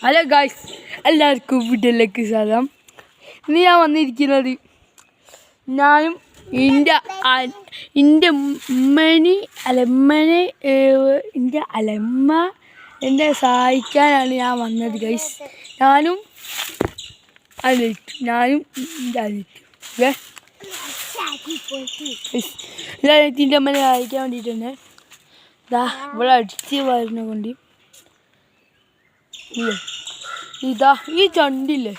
Hello guys, എല്ലാവർക്കും വീട്ടിലേക്ക് സ്വാഗതം. ഇന്ന് ഞാൻ വന്നിരിക്കുന്നത് ഞാനും എൻ്റെ അലമ്മ എന്നെ സഹായിക്കാനാണ് ഞാൻ വന്നത് ഗൈസ്. ഞാനും എൻ്റെ അനിയത്തിൻ്റെ അമ്മനെ സഹായിക്കാൻ വേണ്ടിയിട്ടുണ്ട്. ഇവിടെ അടിച്ച് വരുന്ന കൊണ്ട് ഇതാ ഈ ചണ്ടില്ലേ,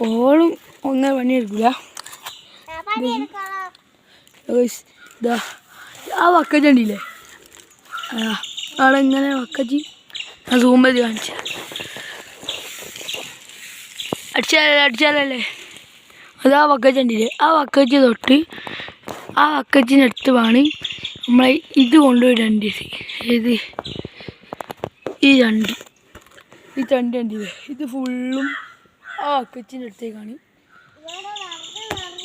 ഓളും ഒന്നര പണിയെടുക്കില്ല. ഇതാ ആ വക്കച്ചണ്ടില്ലേ, അവിടെ ഇങ്ങനെ വക്കച്ചി ഞാൻ സൂമ്പതി കാണിച്ച അടിച്ചാലല്ലേ അതാ വക്കച്ചണ്ടില്ലേ, ആ വക്കച്ചി തൊട്ട് ആ വക്കച്ചിനടുത്ത് വേണം നമ്മളെ ഇത് കൊണ്ടുപോയിടേണ്ടത്. ഏത് ഈ ചണ്ടി കണ്ടില്ലേ, ഇത് ഫുള്ളും ആ വക്കച്ചിൻ്റെ അടുത്തേക്കാണ്.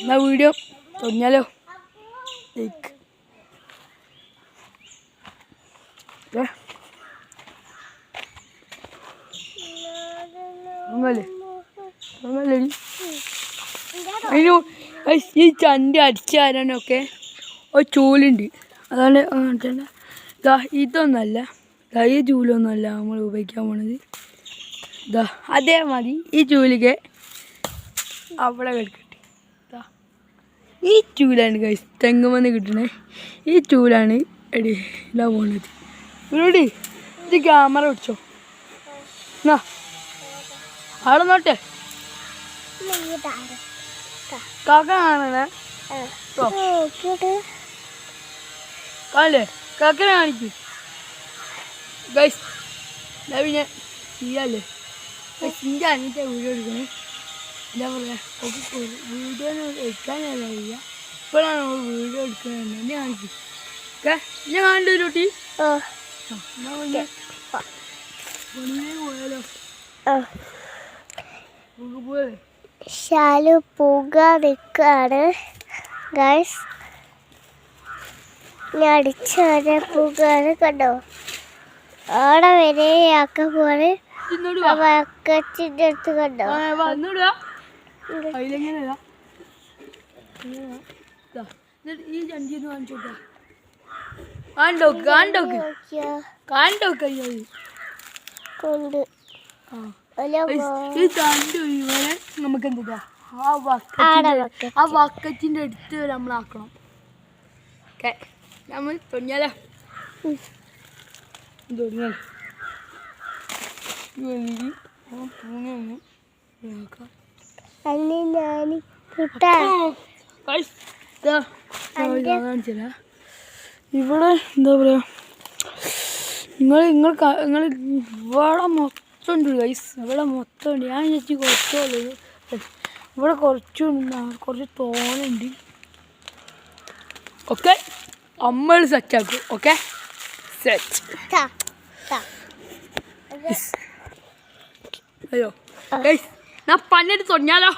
എന്നാ വീഡിയോ തുടങ്ങിയാലോ. ലൈക്ക് ഈ ചണ്ടി അടിച്ചു തരാനൊക്കെ ഒരു ചൂലുണ്ട്, അതാണ് ഇതൊന്നല്ല, ഈ ചൂലൊന്നുമല്ല നമ്മൾ ഉപയോഗിക്കാൻ പോണത്. ഇതാ അതേമാതിരി ഈ ചൂലിക്ക് അവിടെ കിടക്കട്ടെ. ഈ ചൂലാണ് ഗൈസ് തെങ്ങുമെന്ന് കിട്ടണേ. ഈ ചൂലാണ് ഇതാ പോണത്. ഇവിടെ ഇത് ക്യാമറ പിടിച്ചോ, എന്നാ അവിടെ നോട്ടെ കാക്ക കാണണേ കാലേ കാക്കനെ കാണിക്കൂ ഗൈസ്. പിന്നെ ചെയ്യാല്ലേ എൻ്റെ അനിയത്തെ വീഡിയോ എടുക്കണേ. എന്താ പറയുക, വീഡിയോ എടുക്കാനല്ല ചെയ്യുക, ഇപ്പോഴാണ് നമ്മൾ വീഡിയോ എടുക്കുന്നത്. എന്നെ കാണിക്കും ഓക്കെ. ഞാൻ കാണില്ല ഒരു കുട്ടി പോയാലോ പോയേ ശാലു പുക നിൽക്കാണ് ഗൈസ്. ഞാൻ അടിച്ച വരെ പുകാണ് കണ്ടോ, അവിടെ വരെ ആക്ക പോലെ വക്കച്ചിൻ്റെ അടുത്ത് കണ്ടോ. ഈ ചണ്ടി ഒന്ന് കാണിച്ചോട്ടാ, ഈ ചണ്ടി ഒഴിവാനെ നമുക്ക് എന്താ ആ വക്കച്ചിൻ്റെ അടുത്ത് നമ്മളാക്കണം. ഓക്കെ നമ്മൾ തുടങ്ങിയാലോ. തുടങ്ങിയാലോ ഇവിടെ എന്താ പറയുക, നിങ്ങൾ ഇവിടെ മൊത്തം ഉണ്ട് ഗൈസ്, ഇവിടെ മൊത്തം ഉണ്ട്. ഞാൻ ചേച്ചി കുറച്ചുള്ളൂ, ഇവിടെ കുറച്ച് തോനുണ്ട്. ഓക്കെ നമ്മൾ സെറ്റാക്കും. ഓക്കെ സെറ്റ് അയ്യോ ഗൈസ്, ഞാൻ പണിയെടുത്ത് തുടങ്ങിയാലോ.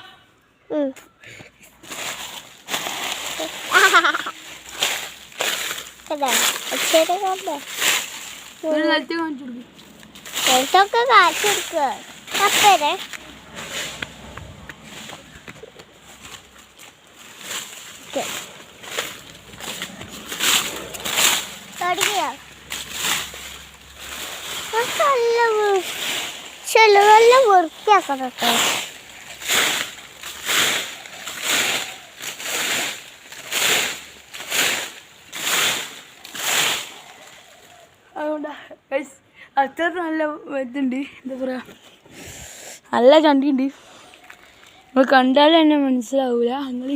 നല്ല വൃത്തിയാക്കണം കേട്ടോ. അതുകൊണ്ട് അത്ര നല്ല ഇതുണ്ട്, എന്താ പറയുക, നല്ല ചണ്ടിയുണ്ട്. നിങ്ങൾ കണ്ടാൽ തന്നെ മനസ്സിലാവില്ല, നിങ്ങൾ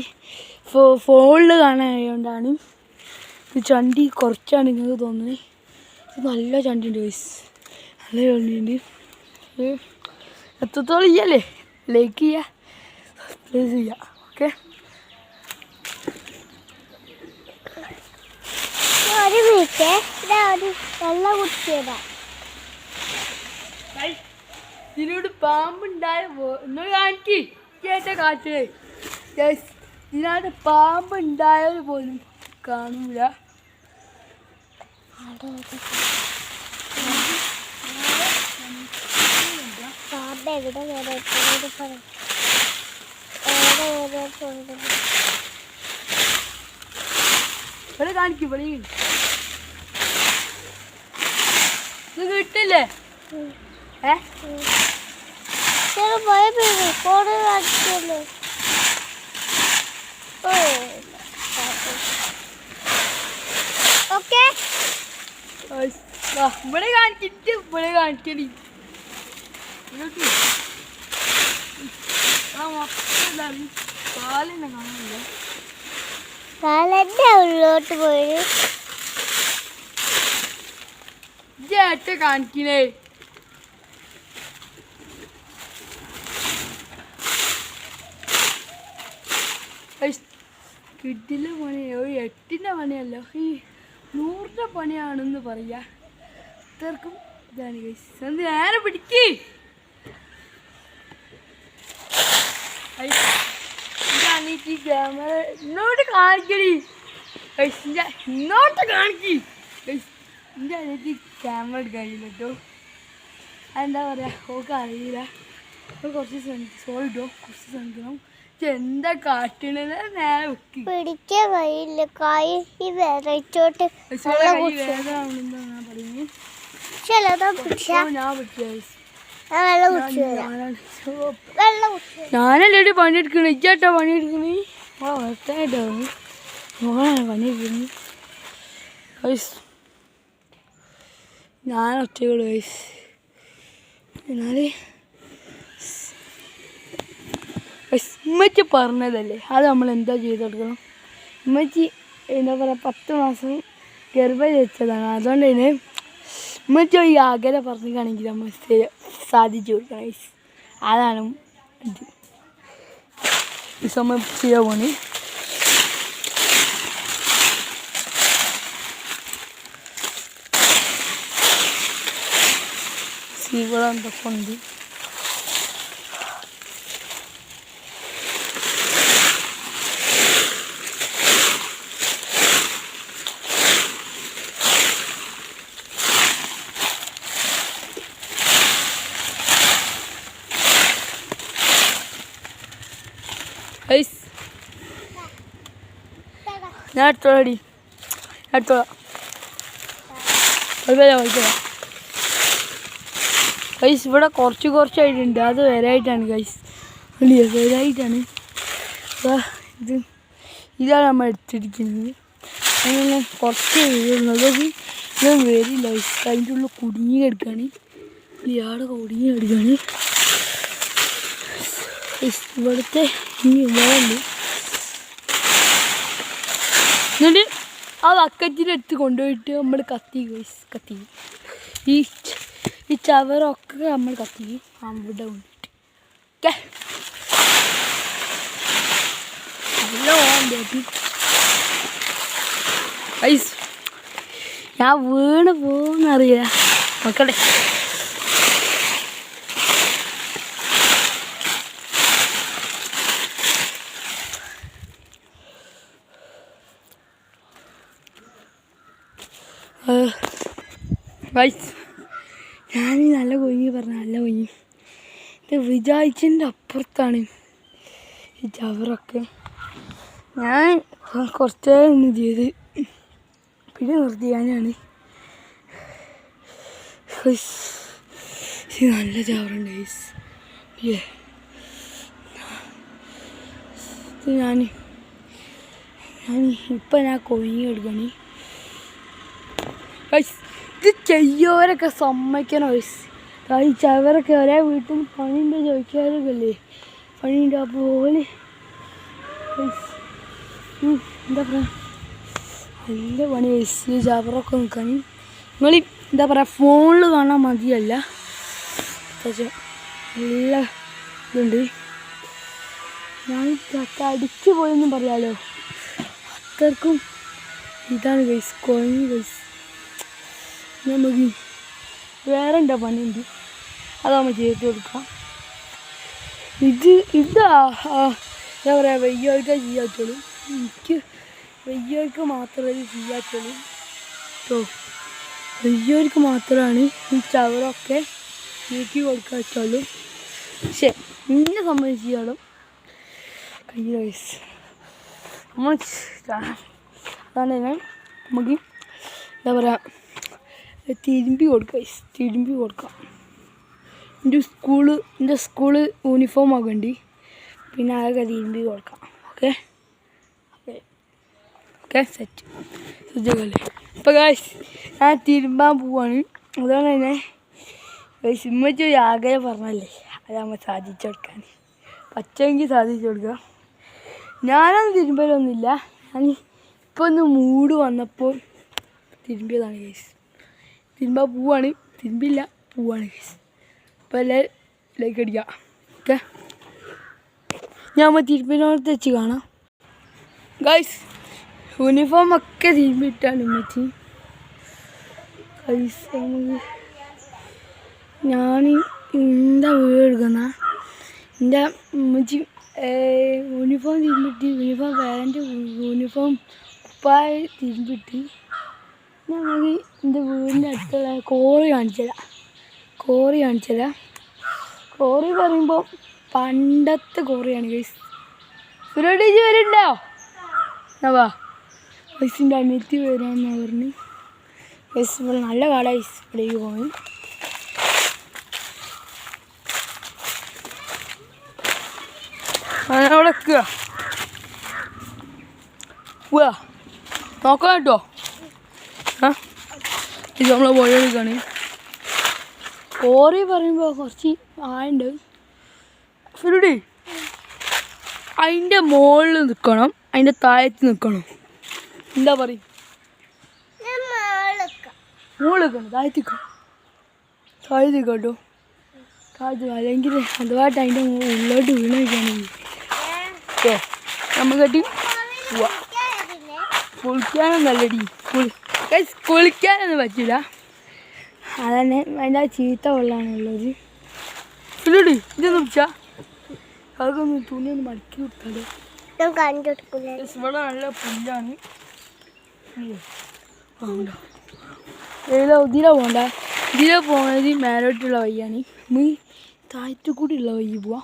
ഫോണിൽ കാണാനായതുകൊണ്ടാണ് ഈ ചണ്ടി കുറച്ചാണ് നിങ്ങൾക്ക് തോന്നുന്നത്. ഇത് നല്ല ചണ്ടിയുണ്ട് ഗൈസ്, നല്ല ചണ്ടിയുണ്ട്. എത്രത്തോളം ചെയ്യല്ലേ, ലൈക്ക് ചെയ്യുക, സബ്സ്ക്രൈബ് ചെയ്യുക. ഓക്കെ ഒരു മിനിറ്റ്, നല്ല കുട്ടിയതാ. ഇതിനോട് പാമ്പുണ്ടായ എന്നോട് കാണിക്ക് കേട്ട കാറ്റ്. ഇതിനകത്ത് പാമ്പുണ്ടായത് പോലും കാണൂല. ഇവിടെ കാണിക്കും. ഇവിടെ ഇത് കിട്ടില്ലേ? ഇവിടെ കാണിച്ചിട്ട് ഇവിടെ കാണിക്കടി. കാലിനെ കാണാനില്ല. കാലന്റെ ഉള്ളോട്ട് പോയി ജേട്ട കാണിക്കണേ. കിട്ടിലെ പണിയോ 8ന്റെ പണിയല്ല, ഈ 100ന്റെ പണിയാണെന്ന് പറയാ. ഇത്രക്കും ഇതാണ് ഗൈസ്. എന്ത് നേരെ പിടിക്ക്. ക്യാമറ ഇന്നോട്ട് കാണിക്കടി. ഇന്നോട്ട് കാണിക്ക്. എൻ്റെ അനിയത്തി ക്യാമറ എടുക്കാനില്ല കേട്ടോ. അതെന്താ പറയുക, ഓക്കെ അറിയില്ല. കുറച്ച് സോൾട്ടോ കുറച്ച് ശ്രമിക്കണം. എന്താ കാട്ടണത്? നേരെ വെക്ക്. പിടിക്കാൻ കഴിയില്ല. കായ് ഈ വിരച്ചോട്ട് വേദന ആവണെന്താ ഞാൻ പറയുന്നത്. ഞാനല്ലേ പണിയെടുക്കണ. ഇജ്ജാട്ടാ പണിയെടുക്കണേ. വളർത്തായിട്ടോ മോളാണ് പണിയെടുക്കുന്നത്. ഞാൻ ഒറ്റകള് വയസ്സ്. എന്നാല് ഉമ്മച്ചി പറഞ്ഞതല്ലേ, അത് നമ്മൾ എന്താ ചെയ്ത് കൊടുക്കണം. ഉമ്മച്ചി എന്താ പറയുക 10 മാസം ഗർഭം വെച്ചതാണ്. അതുകൊണ്ട് തന്നെ ഉമ്മച്ചി ഈ അകലെ പറഞ്ഞിട്ടാണെങ്കിൽ നമ്മൾ സാധിച്ചു കൊടുക്കണം. അതാണ് ഇത്. ഈ സമയം ചെയ്യാൻ പോണി. ഇവിടെ എന്തൊക്കെ ഉണ്ട്. ഞാൻ എടുത്തോളാടി, എടുത്തോളാം. ഗൈസ് ഇവിടെ കുറച്ചായിട്ടുണ്ട്. അത് വരായിട്ടാണ് ഗൈസ്. വരായിട്ടാണ്. ഇതാണ് നമ്മൾ എടുത്തിരിക്കുന്നത്. അങ്ങനെ കുറച്ച് വരുന്നത് ഞാൻ വരില്ല ഗൈസ്. അതിൻ്റെ ഉള്ളിൽ കുടുങ്ങി കിടക്കുകയാണ്. ഇയാടെ കുടുങ്ങി കിടക്കുകയാണ്. ഇവിടുത്തെ ഈ വേണ്ട എന്നിട്ട് ആ ബക്കറ്റിലെടുത്ത് കൊണ്ടുപോയിട്ട് നമ്മൾ കത്തി ഈ ചവറൊക്കെ നമ്മൾ കത്തിക്കും. അവിടെ കൊണ്ടിട്ട് നല്ല ഓണ്ടി ഐസ്. ഞാൻ വീണ് പോകുന്നറിയില്ല മക്കളെ. ഞാൻ നല്ല കൊയ്യ് പറഞ്ഞ നല്ല കൊയ്യ്. ഇത് വിചാരിച്ചതിൻ്റെ അപ്പുറത്താണ് ഈ ചവറൊക്കെ. ഞാൻ കുറച്ച് ഒന്ന് ചെയ്ത് പിന്നെ നിർത്തിയാനാണ്. നല്ല ചവറുണ്ട് ഗൈസ്. ഞാൻ ഇപ്പം കൊയ്യ് എടുക്കണേ. ഇത് ചെയ്യോരൊക്കെ സമ്മതിക്കണം ഗൈസ്. ഈ ചവറൊക്കെ ഒരേ വീട്ടിൽ പണിയുണ്ടോ ചോദിക്കാറൊക്കെ അല്ലേ. പണിയുണ്ടോ പോലെ എന്താ പറയുക നല്ല പണി ഗൈസ്. ചവറൊക്കെ നിൽക്കാൻ നിങ്ങൾ എന്താ പറയുക ഫോണിൽ കാണാൻ മതിയല്ല. നല്ല ഇതുണ്ട്. ഞാൻ അടിച്ചു പോയെന്നും പറയാമല്ലോ. അത്രക്കും ഇതാണ് ഗൈസ് കുഴഞ്ഞു ഗൈസ്. നമുക്ക് വേറെ എന്താ പണിയുണ്ട്, അത് നമ്മൾ ചെയ്ത് കൊടുക്കാം. ഇതാ എന്താ പറയുക വയ്യായിട്ടാ ചെയ്യാത്തുള്ളൂ. എനിക്ക് വലിയവർക്ക് മാത്രമേ ഇത് ചെയ്യാത്തുള്ളൂ കേട്ടോ. വലിയവർക്ക് മാത്രമാണ് ഈ ചവറൊക്കെ നീക്കി കൊടുക്കാൻ വെച്ചുള്ളൂ. പക്ഷേ എന്നെ സംബന്ധിച്ചിടത്തോളം കയ്യിൽ വയസ്സ് നമ്മൾ അതാണ് ഞാൻ നമുക്ക് എന്താ പറയുക തിരുമ്പി കൊടുക്കാം. എൻ്റെ സ്കൂള് യൂണിഫോം ആകണ്ടി, പിന്നെ അതൊക്കെ തിരുമ്പി കൊടുക്കാം. ഓക്കെ ഓക്കെ സെറ്റ് സുഖമല്ലേ? അപ്പോൾ ഗൈസ് ഞാൻ തിരുമ്പാൻ പോവാണ്. അതുകൊണ്ട് തന്നെ സിമ്മച്ച് ഒരു ആഗ്രഹം പറഞ്ഞല്ലേ, അത് നമ്മൾ സാധിച്ചു കൊടുക്കാൻ പറ്റുമെങ്കിൽ സാധിച്ചു കൊടുക്കുക. ഞാനൊന്നും തിരുമ്പലൊന്നുമില്ല, ഞാൻ ഇപ്പോൾ ഒന്ന് മൂഡ് വന്നപ്പോൾ തിരുമ്പിയതാണ് ഗൈസ്. തിരുമ്പാൻ പോവാണ്, തിരുമ്പില്ല പോവാണ് ഗൈസ്. അപ്പോൾ എല്ലാവരും ലൈക്ക് അടിക്കാം. ഓക്കെ ഞാൻ നമ്മൾ തിരുമ്പിനോടത്ത് വെച്ച് കാണാം ഗൈസ്. യൂണിഫോമൊക്കെ തിരുമ്പിയിട്ടാണ് ഉമ്മച്ചി ഗൈസ്. നമുക്ക് ഞാൻ എന്താ വീട് എടുക്കുന്ന എൻ്റെ ഉമ്മച്ചി യൂണിഫോം തിരുമ്പിട്ട്, യൂണിഫോം പാൻറ്റ്, യൂണിഫോം കുപ്പായ തിരുമ്പിട്ട് നമുക്ക് എൻ്റെ വീടിൻ്റെ അടുത്തുള്ള കോറി കാണിച്ചുതരാം. കോറി പറയുമ്പോൾ പണ്ടത്തെ കോറിയാണ് ഗൈസ്. സുരേഷ് വരുന്നുണ്ടോ? വാ ഗൈസിൻ്റെ അനിയത്തി വരാമെന്ന് പറഞ്ഞ് ഗൈസ്. ഇവിടെ നല്ല കാട ഗൈസ്, ഇവിടേക്ക് പോയി. അവിടെ നിൽക്കുക നോക്കാം കേട്ടോ. ഇത് നമ്മളെ പോയെടുക്കാണ്. കോറി പറയുമ്പോൾ കുറച്ച് ആയുണ്ട് ഫിരുടി. അതിൻ്റെ മുകളിൽ നിൽക്കണം, അതിൻ്റെ താഴത്ത് നിൽക്കണം. എന്താ പറയും? മുകളിൽ നിൽക്കണം, താഴത്ത് നിൽക്കാം കേട്ടോ. അല്ലെങ്കിൽ അതുമായിട്ട് അതിൻ്റെ ഉള്ളോട്ട് വീണിരിക്കുകയാണെങ്കിൽ നമുക്ക് കെട്ടി പോവാ. കുളിക്കാനൊന്നല്ലടി, കുളിക്കാനൊന്നും പറ്റില്ല. അതന്നെ അതിൻ്റെ ചീത്ത വെള്ളമാണുള്ളത്. ഇല്ലടി ഇതൊന്നും പിടിച്ചാൽ അതൊക്കെ ഒന്ന് തുണി ഒന്ന് മടക്കി കൊടുത്താലോ. ഇവിടെ നല്ല പുല്ലാണ്. ഇതിലെ പോകണ്ട, ഇതിലെ പോകുന്നത് മേലോട്ടുള്ള വഴിയാണ്. നീ താഴത്തു കൂടി ഉള്ള വഴി പോവാ.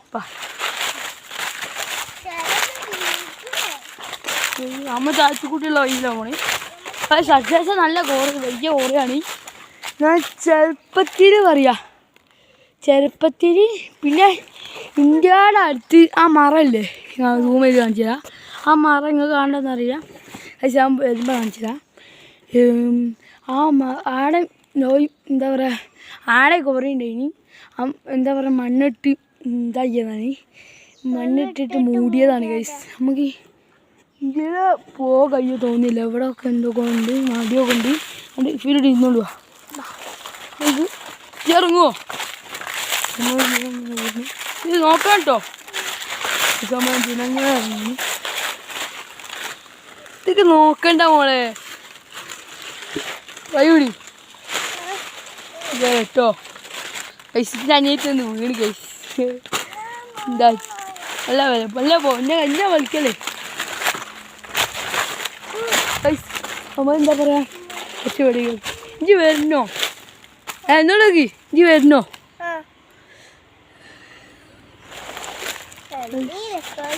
അമ്മ താഴത്തു കൂട്ടിയുള്ള വഴിയിലാണ് പോണേ. അത് സത്യാവശ്യം നല്ല വലിയ കോറിയാണ്. ഞാൻ ചെറുപ്പത്തിൽ പിന്നെ ഇന്ത്യയുടെ അടുത്ത് ആ മരമില്ലേ, ഞാൻ റൂം ചെയ്ത് കാണിച്ചു തരാം. ആ മരം നിങ്ങൾക്ക് കാണണ്ടെന്നറിയാം, പക്ഷെ ഞാൻ വരുമ്പോൾ കാണിച്ചു തരാം. ആടെ എന്താ പറയുക, ആടെ കുറേ ഉണ്ടായിനി. എന്താ പറയുക, മണ്ണിട്ട് ഇതാക്കിയതാണ്, മണ്ണിട്ടിട്ട് മൂടിയതാണ് ഗൈസ്. നമുക്ക് ഇതിൽ പോകാൻ കഴിയോ തോന്നില്ല. ഇവിടെ ഒക്കെ എന്തൊക്കെ ഉണ്ട്, മടിയൊക്കെ ഉണ്ട്. അത് ഫീൽഡ് ഇരുന്നോളൂ. ഇത് ഇറങ്ങുമോ? ഇത് നോക്കാം കേട്ടോ. ജനങ്ങൾ ഇറങ്ങി ഇതൊക്കെ നോക്കണ്ട മോളെ. വൈകുടി കേട്ടോ. പൈസത്തിൻ്റെ അനിയത്തൊന്ന് വീണ് കഴിച്ച് എന്താ നല്ല എന്നെ വലിക്കല്ലേ. അമ്മ എന്താ പറയാ, കുറച്ച് പേടികൾ ഇഞ്ചി വരണോ? എന്നോടൊക്കെ ഇഞ്ചി വരണോ?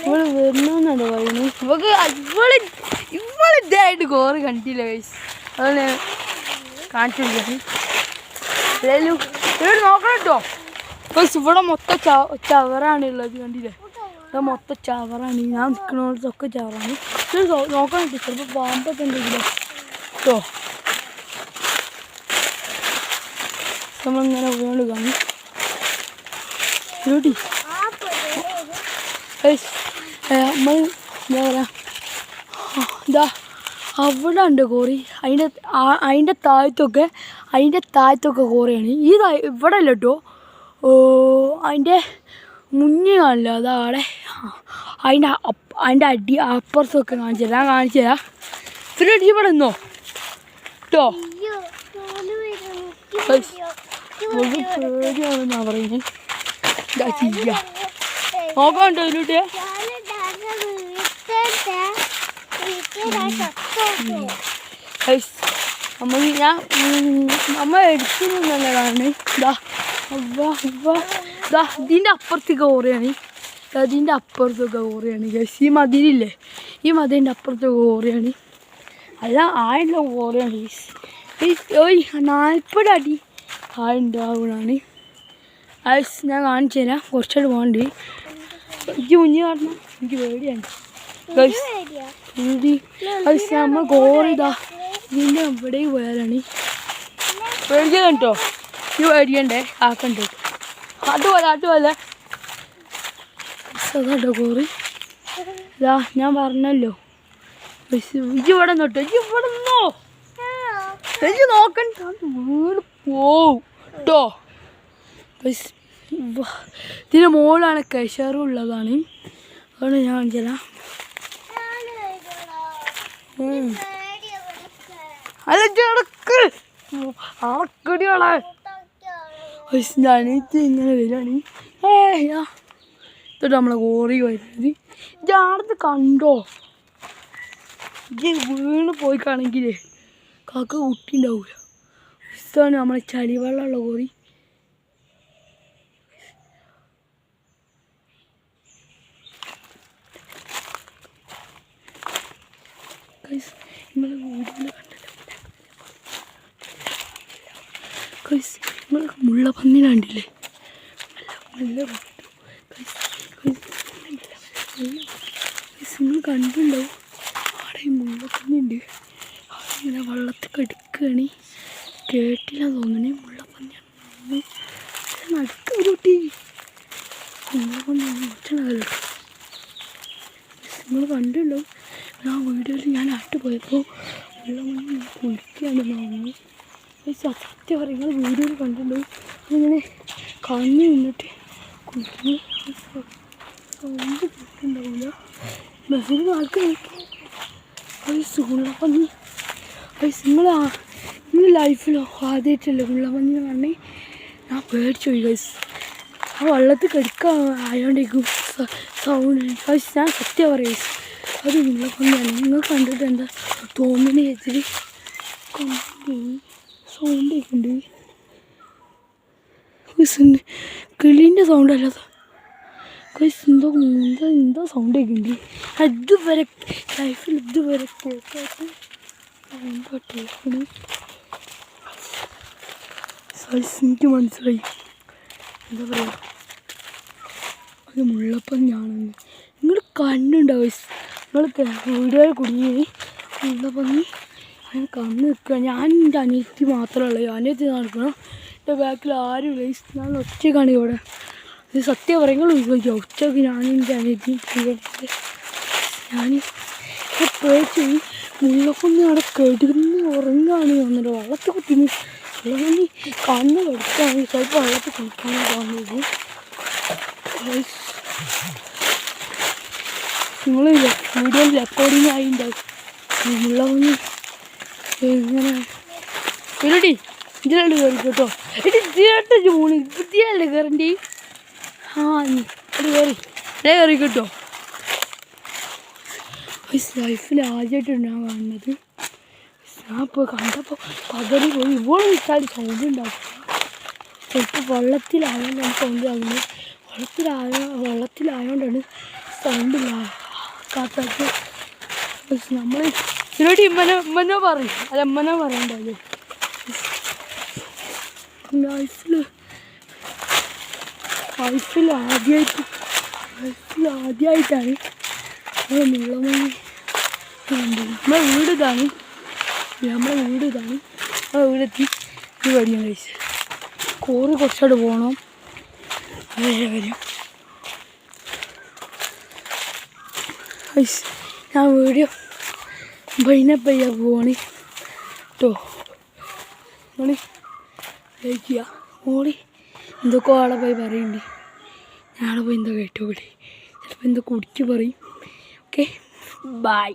ഇവള് വരണമെന്നാണ് പറയുന്നത്. ഇവള് ഇതായിട്ട് കോറി കണ്ടില്ല ഗൈസ്. അതുകൊണ്ട് കാണിച്ചു കൊടുക്കാൻ ഇവിടെ നോക്കണം കേട്ടോ. ഗൈസ് ഇവിടെ മൊത്തം ചവറാണുള്ളത്, കണ്ടില്ലേ? ഇവിടെ മൊത്തം ചവറാണ്. ഞാൻ നിൽക്കണോടത്തൊക്കെ ചവറാണ്. ഇത് നോക്കണം കേട്ടോ, ചിലപ്പോൾ പാമ്പൊക്കെ ഉണ്ടെങ്കിലോ കേട്ടോ. നമ്മളിങ്ങനെ വീണ് കാണും ഡ്യൂട്ടി. നമ്മൾ എന്താ പറയുക, ഇതാ അവിടെ ഉണ്ട് കോറി. അതിൻ്റെ താഴത്തൊക്കെ കോറിയാണ്. ഈ ഇവിടെ അല്ല കേട്ടോ, അതിൻ്റെ മുന്നേ കാണില്ല, അതാടെ അതിൻ്റെ അപ്പുറത്തൊക്കെ കാണിച്ചു തരാം. പിന്നെ ഇവിടെ നിന്നോ കേട്ടോ. പേടിയാണെന്നാ പറയുന്നത്. എന്താ ചെയ്യാ നോക്കാണ്ടോ ഇതിലൂടെ. ഗൈസ് നമ്മൾ അമ്മ എടുക്കുന്നതാണ് ഇതാ ഇതിൻ്റെ അപ്പുറത്തേക്ക് ഓറിയാണ് അതിൻ്റെ അപ്പുറത്തൊക്കെ ഓറിയാണ് ഗൈസ് ഈ മതിലില്ലേ ഈ മതിലിൻ്റെ അപ്പുറത്തൊക്കെ ഓറിയാണ് അല്ല ആയുള്ള ഓറിയാണ് ഗൈസ് 40 അടി ആളുണ്ടാവുകയാണ് ഗൈസ് ഞാൻ കാണിച്ചു തരാം കുറച്ചുകൂടെ പോകണ്ട് എനിക്ക് മുന്നിൽ കാണണം എനിക്ക് പേടിയാണ് ഗൈസ് ഗൈസ് നമ്മൾ കോറിതാ ഇതിൻ്റെ എവിടേക്ക് പോയാലാണ് പേടിക്കാൻ കേട്ടോ ഈ പേടിക്കണ്ടേ ആക്കണ്ടേ അതുപോലെ അതാട്ടോ കോറി ഇതാ ഞാൻ പറഞ്ഞല്ലോ ഇവിടെ നോട്ടോ ഇവിടെ നിന്നോ എനിക്ക് നോക്കണ്ട വീട് പോവും കേട്ടോ ഇതിന് മുകളിലാണ് കശറുള്ളതാണ് അതുകൊണ്ട് ഞാൻ കാണിച്ചാ അല്ല കിടക്ക് ആക്കടികളെ ഞാനേറ്റ് ഇങ്ങനെ വരികയാണ് എന്നിട്ട് നമ്മളെ കോറി വരുന്നത് ഇതാടത്ത് കണ്ടോ ഇത് വീണ് പോയിക്കാണെങ്കിലേ കാക്ക കുട്ടി ഉണ്ടാവില്ല ഇതാണ് നമ്മളെ ചളിവെള്ളമുള്ള കോറി നിങ്ങളെ വീടിൽ നിങ്ങൾ മുള്ളപ്പന്നിനെ കണ്ടില്ലേ നിങ്ങൾ കണ്ടിട്ടുണ്ടാവും അവിടെ മുള്ളപ്പന്നിയുണ്ട് ഇങ്ങനെ വെള്ളത്തിൽ കെടുക്കുകയാണ് കേട്ടില്ല തോന്നണേ മുള്ളപ്പന്നിയാണ് നടുക്ക് കൂട്ടി മുള്ളപ്പന്നിയാണ് ഒറ്റണല്ലോ നിങ്ങൾ കണ്ടിട്ടുണ്ടാവും ആ വീഡിയോയിൽ ഞാൻ ആട്ട് പോയപ്പോൾ മുള്ളപ്പന്നി കുളിക്കുകയാണ് തോന്നുന്നു സത്യം പറയും നിങ്ങൾ വീഡിയോയിൽ കണ്ടിട്ടുണ്ടാവും അതിങ്ങനെ കണ്ണു നിന്നിട്ട് കുളിക്കുന്നു സൗണ്ട് കേട്ടിട്ടുണ്ടാവില്ല ബസ്സിൽ ആൾക്ക് മുള്ളപ്പന്നി നിങ്ങൾ ലൈഫിലോ ആദ്യമായിട്ടല്ലേ മുള്ളപ്പന്നി പറഞ്ഞേ ഞാൻ പേടിച്ചു പോയി ഗൈസ് ആ വെള്ളത്തിൽ കെടുക്കാൻ ആയോണ്ടേക്കും സൗണ്ട് ഗൈസ് ഞാൻ സത്യം പറയും അത് മുള്ളപ്പന്നിയാണ് നിങ്ങൾ കണ്ടിട്ട് എന്താ തോന്നുന്ന ചേച്ചി സൗണ്ട് കേൾക്കുന്നുണ്ട് കിളീൻ്റെ സൗണ്ട് അല്ലാതെ എന്തോ സൗണ്ട് കേൾക്കുന്നുണ്ട് ഇതുവരെ ലൈഫിൽ ഇതുവരെ കേൾക്കാത്ത സൗണ്ട് കേൾക്കണേ എനിക്ക് മനസ്സിലായി എന്താ പറയുക അത് മുള്ളപ്പന്നിയാണെന്ന് നിങ്ങൾ കണ്ണുണ്ടാവും നിങ്ങൾ വീടുകളിൽ കുടുങ്ങി മുള്ളപ്പന്നി അതിന് കണ്ണ് നിൽക്കുക ഞാൻ എൻ്റെ അനിയത്തി മാത്രമേ ഉള്ളൂ അനിയത്തി നടക്കണം എൻ്റെ ബാക്കിൽ ആരും ഇല്ല ഞാൻ ഒറ്റയ്ക്കാണ് ഇവിടെ ഇത് സത്യം പറയുമ്പോൾ ചോദിക്കുക ഉച്ചയ്ക്ക് ഞാനും എൻ്റെ അനിയത്തി ഞാൻ പേടിച്ച് മുള്ളപ്പന്നി അവിടെ കെടുന്ന് ഉറങ്ങുകയാണ് വന്നിട്ട് വെള്ളത്തിൽ കുത്തിന്ന് മുള്ളപ്പന്നി കണ്ണ് കെടുക്കുകയാണെങ്കിൽ ചിലപ്പോൾ വെള്ളത്തിൽ കുളിക്കാനും പോകുന്നത് നിങ്ങൾ വീഡിയോയിൽ റെക്കോർഡിങ് ആയി ഉണ്ടാവും മുള്ളപ്പന്നി ഇങ്ങനെ ഇരടി ഇതിലണ്ട് കയറി കേട്ടോ ഇത് ഇതിലോട്ട് ജൂണ് ഇതിലല്ലേ കയറണ്ടി ആ അത് കയറി കേട്ടോ ലൈഫിൽ ആദ്യമായിട്ടാണ് ഞാൻ കാണുന്നത് ഞാൻ ഇപ്പോൾ കണ്ടപ്പോൾ പകരി പോയി ഇവിടെ വിളിച്ചാൽ സൗണ്ട് ഉണ്ടാവും ചിലപ്പോൾ വെള്ളത്തിലായോണ്ടാണ് സൗണ്ട് ആകുന്നത് വെള്ളത്തിലായോണ്ടാണ് സൗണ്ട് കാത്താത്ത നമ്മൾ ഇതിലോട്ട് ഇമ്മനെ പറയും അല്ല അമ്മനെ പറയണ്ടല്ലോ ലൈഫിൽ ആദ്യമായിട്ടാണ് മുള്ളമണി നമ്മളെ വീട് ഇതാണ് നമ്മളെ വീടെത്തി ഈ വഴിയാണ് കഴിച്ചത് കോറി കുറച്ചോട് പോകണം അതേ വരും ഞാൻ വീഡിയോ ബൈനപ്പയ്യ പോവാണ് കേട്ടോ ഓളി ലൈക്ക് ചെയ്യുക ഓളി എന്തൊക്കെ ആളെ പോയി പറയുന്നുണ്ട് ഞാളെ പോയി എന്തോ കേട്ടോ ഇവിടെ ചിലപ്പോൾ എന്തോ കുടിക്ക് പറയും ഓക്കെ ബൈ